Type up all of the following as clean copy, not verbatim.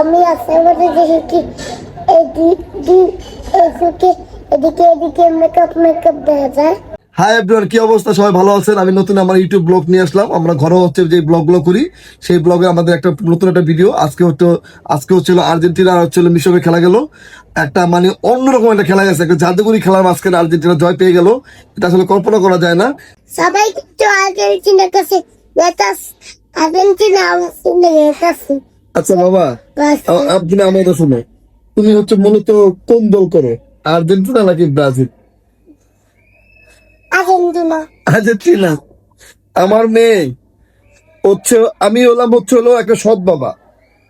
আমি আসলে দেখি এদিকে এদিকে মেকআপ দেখা যায়। হাই এভরিওয়ান, কি অবস্থা? সবাই ভালো আছেন? আমি নতুন আমার ইউটিউব ব্লগ নিয়ে আসলাম। আমরা ঘরে হচ্ছে যে ব্লগগুলো করি, সেই ব্লগে আমাদের একটা নতুন একটা ভিডিও। আজকে হচ্ছিল আর্জেন্টিনা আর হচ্ছিল মিশরের খেলা গেল। একটা মানে অন্যরকম একটা খেলা গেছে, একটা জাদুঘরি খেলার মাঝখানে আর্জেন্টিনা জয় পেয়ে গেল। এটা আসলে কল্পনা করা যায় না। সবাই তো আর্জেন্টিনার কাছে আর্জেন্টিনা কাছে। আচ্ছা বাবা, আপনি আমাদের শুনো, তুমি হচ্ছে মূলত কোন দল করো, আর্জেন্টিনা নাকি ব্রাজিল? আর্জেন্টিনা। আর্জেন্টিনা। আমার মেয়ে হচ্ছে, আমি হলাম হচ্ছে হলো একটা সৎ বাবা।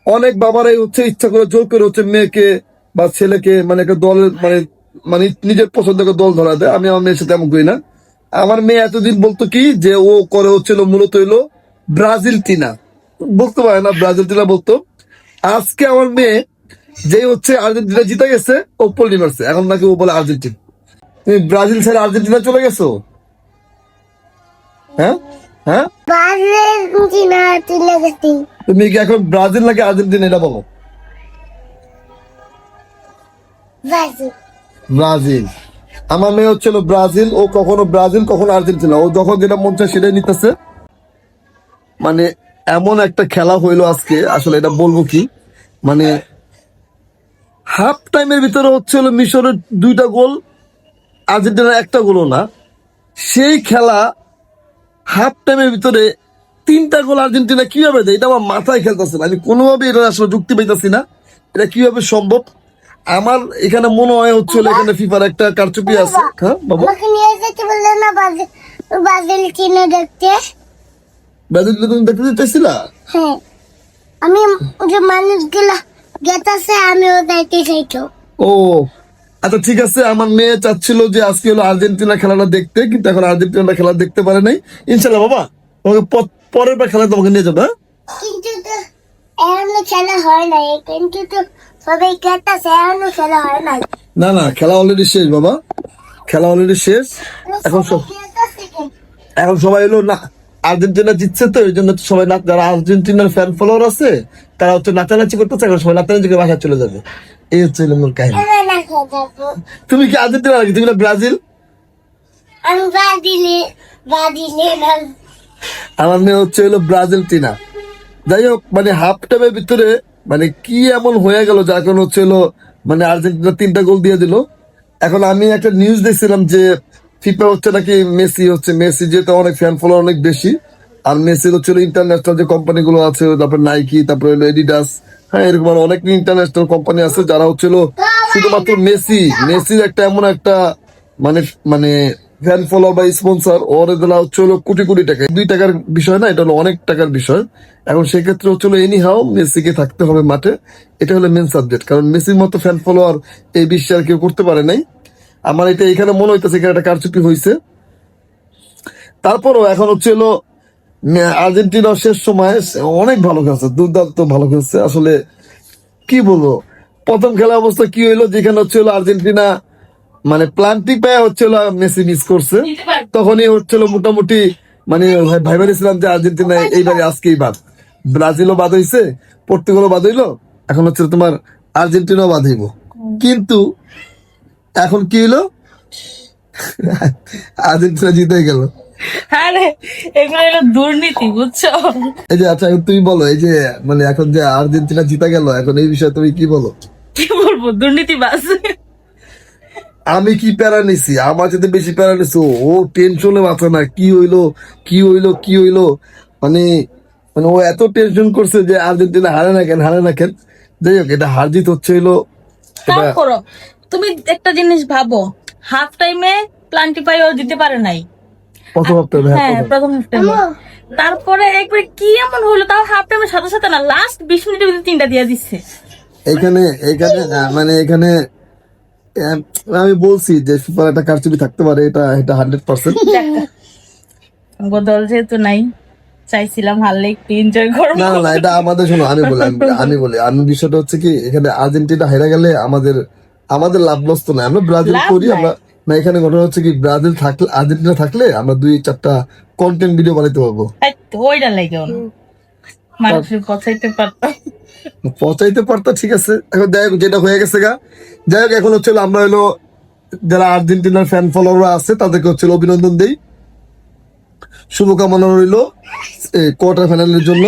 অনেক বাবারাই হচ্ছে ইচ্ছা করে জোর করে হচ্ছে মেয়েকে বা ছেলেকে মানে একটা দলের মানে মানে নিজের পছন্দের দল ধরা দেয়। আমি আমার মেয়ের সাথে এমন করি না। আমার মেয়ে এতদিন বলতো কি যে ও করে হচ্ছিল মূলত হইলো ব্রাজিল টিনা, বলতে পারে না, ব্রাজিল টিনা বলতো। আজকে আমার মেয়ে যে হচ্ছে আর্জেন্টিনা জিতে গেছে, ও পল্লি মারছে, এখন নাকি ও বলে আর্জেন্টিনা। তুমি ব্রাজিল ছেড়ে আর্জেন্টিনা চলে গেছো? হ্যাঁ হ্যাঁ, আর্জেন্টিনা চলে গেছি। তুমি কি এখন ব্রাজিল নাকি আর্জেন্টিনা এটা বলো? ব্রাজিল। ব্রাজিল। আমার মেয়ে হচ্ছিল ব্রাজিল, ও কখনো ব্রাজিল কখনো আর্জেন্টিনা, ও যখন যেটা মন চায় সেটাই নিতেছে। মানে এমন একটা খেলা হইলো আজকে, আসলে এটা বলবো কি, মানে হাফ টাইমের ভিতরে হচ্ছিল মিশরের 2টা গোল, আর্জেন্টিনার একটা গোলও না। সেই খেলা হাফ টাইমের ভিতরে 3টা গোল আর্জেন্টিনা কিভাবে দেয়, এটা আমার মাথায় খেলতেছে না। আমি কোনোভাবে এটা আসলে যুক্তি পাইতেছি না, এটা কিভাবে সম্ভব। আমার এখানে মনে হয় হচ্ছিল এখানে ফিফার একটা কারচুপি আছে। হ্যাঁ বাবা, আমাকে নিয়ে যেতে বললে না ব্রাজিল চীনা দেখতে। ব্রাজিল তুমি দেখতে চাইছিলা? হ্যাঁ, আমি যে মানুষগুলা গেতাছে আমিও যাইতে চাইতো। ও আচ্ছা, ঠিক আছে। আমার মেয়ে চাচ্ছিল যে আজকে হলো আর্জেন্টিনা খেলাটা দেখতে, কিন্তু এখন আর্জেন্টিনা খেলা দেখতে পারে নাই। ইনশাল্লাহ বাবা, তোমাকে পরের বার খেলা তোমাকে নিয়ে যাবো। হ্যাঁ, কিন্তু তো এখনো খেলা হয় নাই, কিন্তু তো সবাই গেতাছে এখনো খেলা হয় নাই। না না, খেলা অলরেডি শেষ বাবা, খেলা অলরেডি শেষ। এখন এখন সবাই এলো না, আর্জেন্টিনা জিতছে তো এই জন্য সবাই যারা আর্জেন্টিনার ফ্যান ফলোয়ার আছে তারা হচ্ছে নাচানাচি করতেছে। এখন সবাই নাচানাচি করে বাসায় চলে যাবে, এই হচ্ছে মূল কাহিনী। তুমি কি আর্জেন্টিনা নাকি তুমি না ব্রাজিল? আমি ব্রাজিলে আমার মেয়ে হচ্ছে হলো ব্রাজিল টিনা। যাই হোক, মানে হাফ টাইমের ভিতরে মানে কি এমন হয়ে গেল যার কারণে হচ্ছে হলো মানে আর্জেন্টিনা 3টা গোল দিয়ে দিল। এখন আমি একটা নিউজ দেখছিলাম যে ফিফা হচ্ছে নাকি মেসি যেহেতু অনেক ফ্যান ফলোয়ার অনেক বেশি, আর মেসির হচ্ছে ইন্টারন্যাশনাল যে কোম্পানি গুলো আছে, তারপরে নাইকি, তারপরে হলো এডিডাস, হ্যাঁ এরকম আরো অনেক ইন্টারন্যাশনাল কোম্পানি আছে যারা হচ্ছিল শুধুমাত্র মেসির একটা এমন একটা মানে মানে ফ্যান ফলোয়ার বা স্পন্সর, ওর দেওয়া হচ্ছে হলো কোটি কোটি টাকা। 2 টাকার বিষয় না, এটা হলো অনেক টাকার বিষয়। এখন সেক্ষেত্রে হচ্ছে হলো এনি হাও মেসিকে থাকতে হবে মাঠে, এটা হলো মেন সাবজেক্ট। কারণ মেসির মতো ফ্যান ফলোয়ার এই বিশ্বে আর কেউ করতে পারে নাই। আমার এটা এখানে মনে হইতেছে এখানে একটা কারচুপি হয়েছে। তারপরও এখন হচ্ছে হলো আর্জেন্টিনা শেষ সময় অনেক ভালো খেলছে, দুর্দান্ত ভালো খেলছে। আসলে কি বলবো, প্রথম খেলা অবস্থা কি হইলো, যেখানে হচ্ছে হলো আর্জেন্টিনা মানে প্লান্টি পায় হচ্ছে হলো মেসি মিস করছে, তখনই হচ্ছিল মোটামুটি মানে ভাইবারিছিলাম যে আর্জেন্টিনা এইবারে আজকেই বাদ। ব্রাজিলও বাদ হইছে, পর্তুগালও বাদ হইলো, এখন হচ্ছে তোমার আর্জেন্টিনাও বাদ হইব। কিন্তু এখন কি হইলো, আর্জেন্টিনা জিতে গেল। আরে এগুলো হলো দুর্নীতি, বুঝছো? এই যে আচ্ছা, তুমি বলো, এই যে মানে এখন যে আর্জেন্টিনা জিতে গেল, এখন এই বিষয়ে তুমি কি বলো? কি বলবো, দুর্নীতিবাজ। আমি কি প্যারা নিছি, আমার সাথে বেশি প্যারা নিছো ও, টেনশনে মাথা না, কি হইলো কি হইলো কি হইলো, মানে মানে ও এত টেনশন করছে যে আর্জেন্টিনা হারে না কেন হারে না কেন। যাই হোক, এটা হার জিত হচ্ছে হইলো এটা। তারপরও তুমি একটা জিনিস ভাবো, হাফ টাইমে প্লান্টিফাইও দিতে পারে নাই। প্রথম হপ্তাহে হ্যাঁ, প্রথম হাফ টাইমে। তারপরে একবার কি এমন হলো, তাও হাফ টাইমের সাথে সাথে না, লাস্ট 20 মিনিটের ভিতরে 3টা দিয়ে দিচ্ছে। এখানে এখানে মানে এখানে আমি বলছি যে ফিফার একটা কারচুপি থাকতে পারে, এটা এটা 100%। দল যেহেতু নাই, চাইছিলাম হারলে একটু এনজয় করবো। না না, এটা আমাদের, শোনো আমি বিষয়টা হচ্ছে কি, এখানে আর্জেন্টিনা হেরে গেলে আমাদের আমাদের লাভ লস তো না, আমরা ব্রাজিল লাভ করি নাই। আমরা না। এখানে ঘটনা হচ্ছে কি, ব্রাজিল থাকলে আর্জেন্টিনা থাকলে আমরা 2-4টা কন্টেন্ট ভিডিও বানাইতে পারবো। এই তো ওইটা লাগে না। মানুষের পচাইতে পারতাম। পচাইতে পারতো, ঠিক আছে। এখন যাই হোক, যেটা হয়ে গেছে গা, যাই হোক, এখন হচ্ছে হলো আমরা হলো যারা আর্জেন্টিনার ফ্যান ফলোয়াররা আছে তাদেরকে হচ্ছে হলো অভিনন্দন দেই, শুভকামনা রইল কোয়ার্টার ফাইনালের জন্য।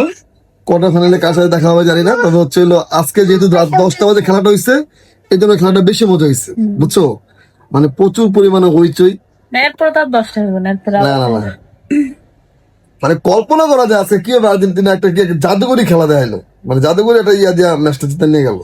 কোয়ার্টার ফাইনালে কার সাথে দেখা হবে জানি না, তবে হচ্ছে হলো আজকে যেহেতু রাত 10টা বাজে খেলাটা হয়েছে, এই জন্য খেলাটা বেশি মজা হয়েছে, বুঝছো, মানে প্রচুর পরিমাণে হইচই। এরপর তার 10টা হবে না, এরপর না না না, মানে কল্পনা করা যায় আজকে কি হবে, আর্জেন্টিনা একটা কি জাদুকরি খেলা দেখাইলো, মানে জাদুকরি একটা ইয়া দিয়া ম্যাচটা জিতে নিয়ে গেল।